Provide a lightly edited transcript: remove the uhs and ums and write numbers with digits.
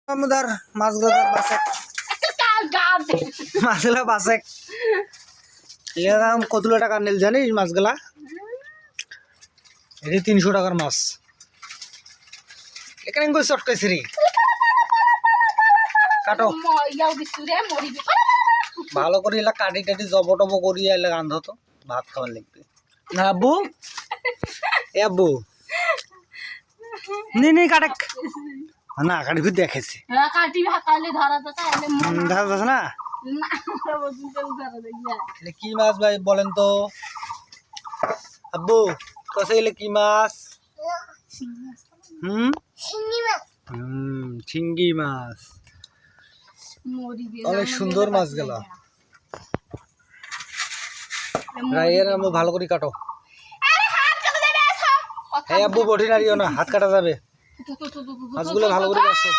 সমুদার মাছগুলো বাসে মাছগুলা বাসে এর দাম কতগুলো টাকা নিল জানিস মাছগুলা? এটি 300 টাকার মাছ। এখানে কই চটকাইছে রে কাটো ভালো করে এলা কাটি টাটি জব টব করি এলা রান্ধ তো ভাত খাবার লাগবে না আব্বু। এ আব্বু নি কাটেক না কাটি ফির দেখেছে ধরা যাচ্ছে না। কি মাছ ভাই বলেন তো আব্বু? কষে গেলে কি মাছ? চিংড়ি মাছ। অনেক সুন্দর মাছ গেল। রাইয়ের নাম ভালো করে কাটো। হ্যাঁ আব্বু বটি নাড়িও না, হাত কাটা যাবে। মাছগুলো ভালো করে কাটো।